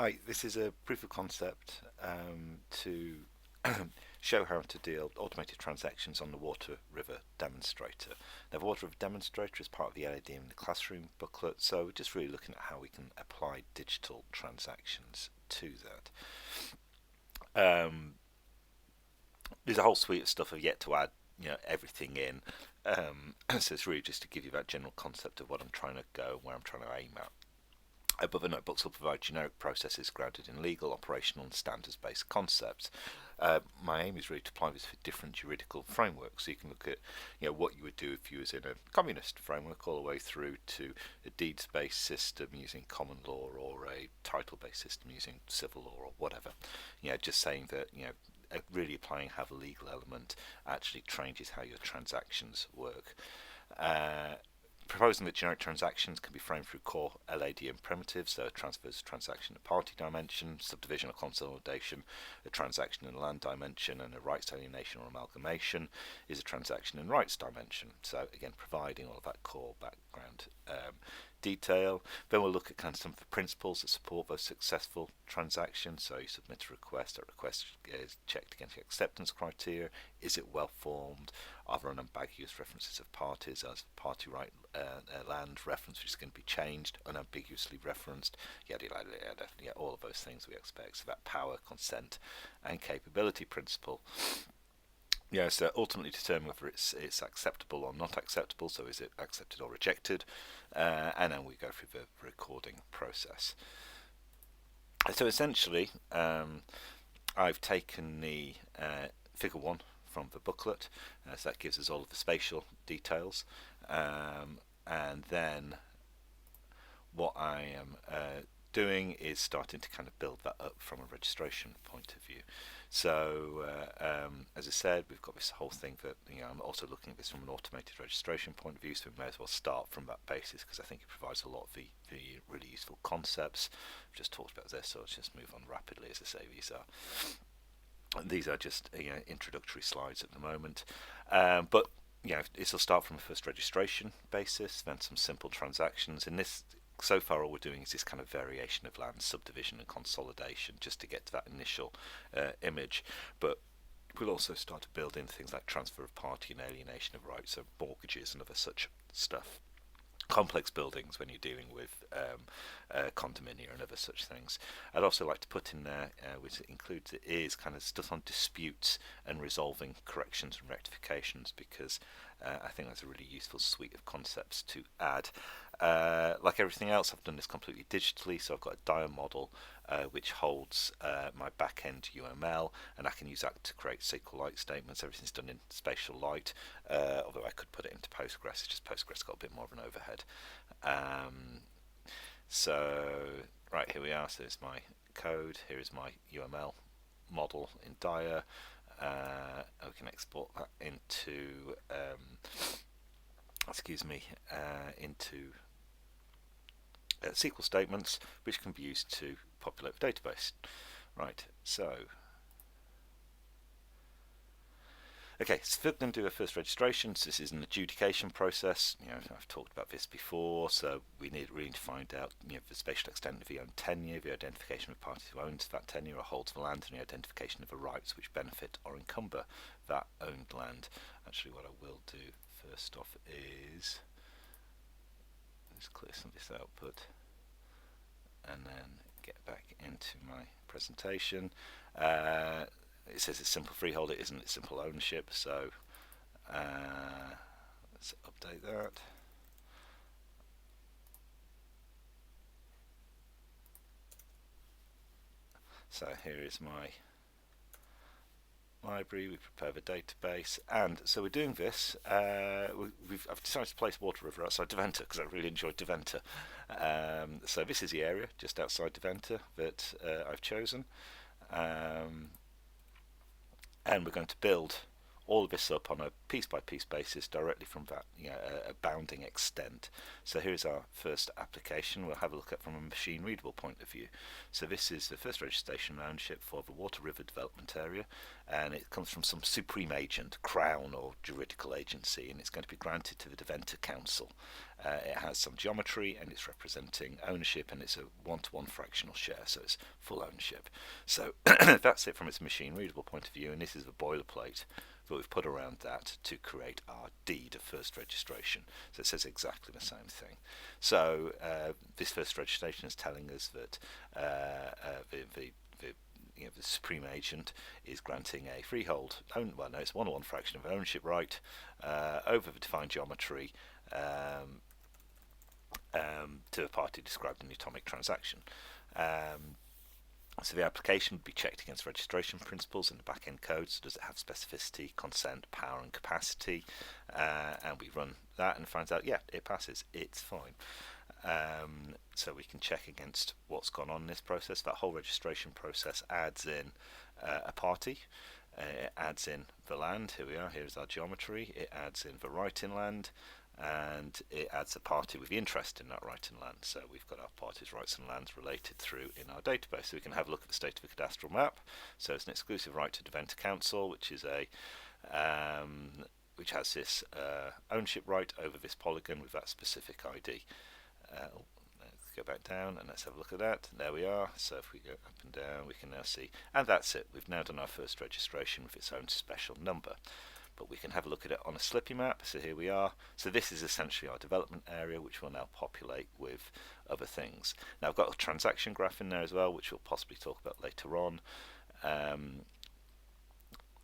Hi, this is a proof of concept to show how to deal automated transactions on the Waterriver demonstrator. Now, the Waterriver demonstrator is part of the LAD in the classroom booklet, so we're just really looking at how we can apply digital transactions to that. There's a whole suite of stuff I've yet to add, everything in. So it's really just to give you that general concept of what I'm trying to go and where I'm trying to aim at. But the notebooks will provide generic processes grounded in legal, operational, and standards-based concepts. My aim is really to apply this for different juridical frameworks. So you can look at, what you would do if you was in a communist framework, all the way through to a deeds-based system using common law, or a title-based system using civil law, or whatever. Just saying that, really applying how the legal element actually changes how your transactions work. Proposing that generic transactions can be framed through core LADM primitives, so a transfers transaction a party dimension, subdivision or consolidation, a transaction in a land dimension, and a rights alienation or amalgamation is a transaction in rights dimension. So again, providing all of that core background detail. Then we'll look at kind of some of the principles that support those successful transactions. So you submit a request, that request is checked against the acceptance criteria. Is it well formed? Are there unambiguous references of parties as party right land reference, which is going to be changed, unambiguously referenced, yada yada yada, all of those things we expect. So that power, consent, and capability principle. So ultimately determine whether it's acceptable or not acceptable. So is it accepted or rejected? And then we go through the recording process. So essentially, I've taken the figure 1 from the booklet, so that gives us all of the spatial details, and then what I am doing is starting to kind of build that up from a registration point of view. So as I said, we've got this whole thing that I'm also looking at this from an automated registration point of view, so we may as well start from that basis because I think it provides a lot of the really useful concepts. I've just talked about this, so let's just move on rapidly. As I say, these are just introductory slides at the moment, but this will start from a first registration basis, then some simple transactions. In this, so far all we're doing is this kind of variation of land subdivision and consolidation just to get to that initial image, but we'll also start to build in things like transfer of party and alienation of rights, so mortgages and other such stuff. Complex buildings when you're dealing with condominia and other such things. I'd also like to put in there, which includes it, is kind of stuff on disputes and resolving corrections and rectifications, because I think that's a really useful suite of concepts to add. Like everything else, I've done this completely digitally, so I've got a dia model which holds my back-end UML, and I can use that to create SQLite statements. Everything's done in spatial light, although I could put it into Postgres. It's just Postgres got a bit more of an overhead. So right, here we are. So there's my code. Here is my UML model in dia. We can export that into into SQL statements, which can be used to populate the database. Right, so okay, so we're going to do a first registration. So this is an adjudication process. I've talked about this before, so we need really to find out the spatial extent of the owned tenure, the identification of parties who owns that tenure or holds the land, and the identification of the rights which benefit or encumber that owned land. Actually, what I will do first off is just clear some of this output and then get back into my presentation. It says it's simple freehold, it isn't, it's simple ownership, so let's update that. So here is my library, we prepare the database, and so we're doing this. I've decided to place Waterriver outside Deventer because I really enjoyed Deventer. So this is the area just outside Deventer that I've chosen, and we're going to build all of this up on a piece-by-piece basis directly from that, a bounding extent. So here's our first application. We'll have a look at from a machine-readable point of view. So this is the first registration and ownership for the Waterriver development area, and it comes from some supreme agent, crown or juridical agency, and it's going to be granted to the Deventer Council. It has some geometry and it's representing ownership, and it's a one-to-one fractional share, so it's full ownership. So that's it from its machine readable point of view, and this is the boilerplate that we've put around that to create our deed of first registration. So it says exactly the same thing. So this first registration is telling us that the supreme agent is granting a freehold, it's one-to-one fraction of ownership right over the defined geometry to a party described in the atomic transaction. So the application would be checked against registration principles in the back-end code. So does it have specificity, consent, power and capacity? And we run that and finds out, yeah, it passes, it's fine. So we can check against what's gone on in this process. That whole registration process adds in a party. It adds in the land. Here we are, here's our geometry. It adds in the right in land, and it adds a party with the interest in that right and land. So we've got our parties, rights and lands related through in our database. So we can have a look at the state of the cadastral map. So it's an exclusive right to Deventer Council, which is which has this ownership right over this polygon with that specific ID. Let's go back down and let's have a look at that. There we are. So if we go up and down, we can now see, and that's it. We've now done our first registration with its own special number. But we can have a look at it on a slippy map. So here we are. So this is essentially our development area, which we'll now populate with other things. Now I've got a transaction graph in there as well, which we'll possibly talk about later on.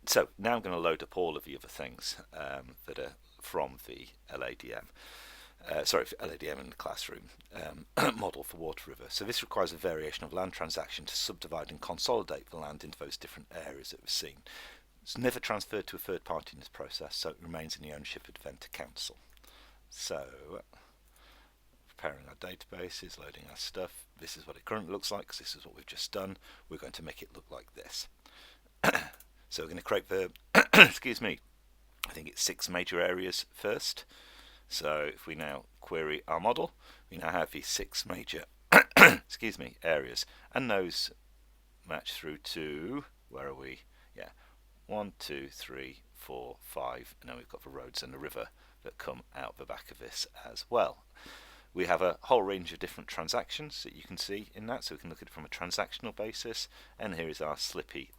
So now I'm going to load up all of the other things that are from the LADM. LADM in the classroom model for Waterriver. So this requires a variation of land transaction to subdivide and consolidate the land into those different areas that we've seen. It's never transferred to a third party in this process, so it remains in the ownership of Deventer Council. So, preparing our databases, loading our stuff. This is what it currently looks like, because this is what we've just done. We're going to make it look like this. So we're going to create the, excuse me, I think it's 6 major areas first. So if we now query our model, we now have these 6 major excuse me, areas, and those match through to, where are we? Yeah, 1, 2, 3, 4, 5, and then we've got the roads and the river that come out the back of this as well. We have a whole range of different transactions that you can see in that, so we can look at it from a transactional basis. And here is our slippy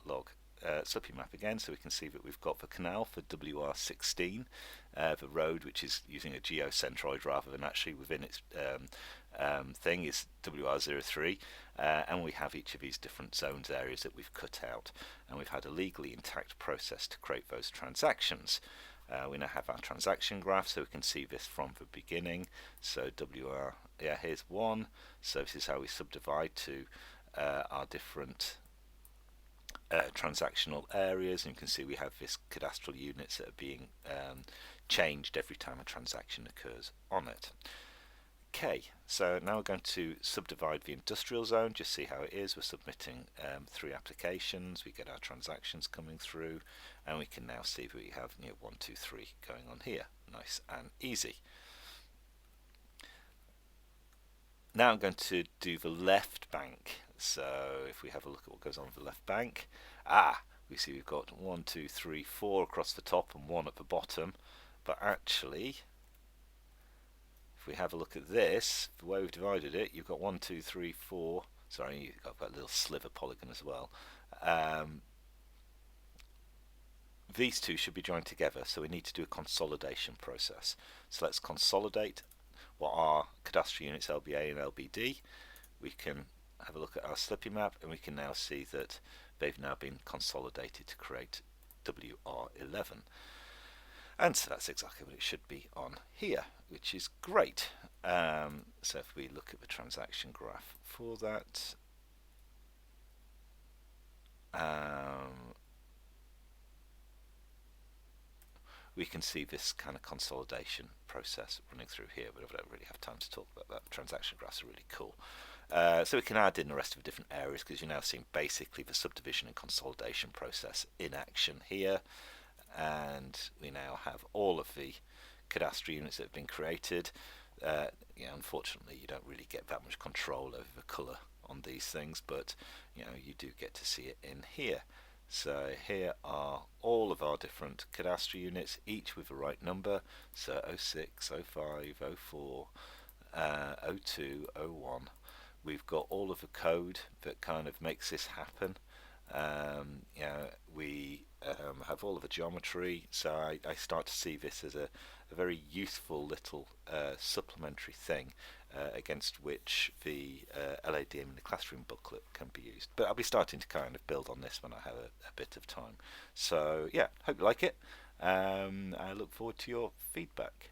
map again, so we can see that we've got the canal for WR16, the road, which is using a geocentroid rather than actually within its thing, is WR03, and we have each of these different zones areas that we've cut out, and we've had a legally intact process to create those transactions. We now have our transaction graph, so we can see this from the beginning. So here's 1, so this is how we subdivide to our different transactional areas, and you can see we have this cadastral units that are being changed every time a transaction occurs on it. Okay, so now we're going to subdivide the industrial zone, just see how it is. We're submitting 3 applications, we get our transactions coming through, and we can now see that we have 1, 2, 3 going on here. Nice and easy. Now I'm going to do the left bank. So if we have a look at what goes on with the left bank, we see we've got 1, 2, 3, 4 across the top and 1 at the bottom. But actually, if we have a look at this, the way we've divided it, you've got 1, 2, 3, 4. Sorry, you've got that little sliver polygon as well. These two should be joined together, so we need to do a consolidation process. So let's consolidate what are cadastral units LBA and LBD. We can have a look at our slippy map, and we can now see that they've now been consolidated to create WR11. And so that's exactly what it should be on here, which is great. So if we look at the transaction graph for that, we can see this kind of consolidation process running through here, but I don't really have time to talk about that. The transaction graphs are really cool. So we can add in the rest of the different areas, because you're now seeing basically the subdivision and consolidation process in action here. and we now have all of the cadastre units that have been created. Unfortunately, you don't really get that much control over the colour on these things, but you do get to see it in here. So here are all of our different cadastre units, each with the right number. So 06, 05, 04, 02, 01. We've got all of the code that kind of makes this happen. We have all of the geometry, so I start to see this as a very useful little supplementary thing against which the LADM in the classroom booklet can be used. But I'll be starting to kind of build on this when I have a bit of time. So yeah, hope you like it. I look forward to your feedback.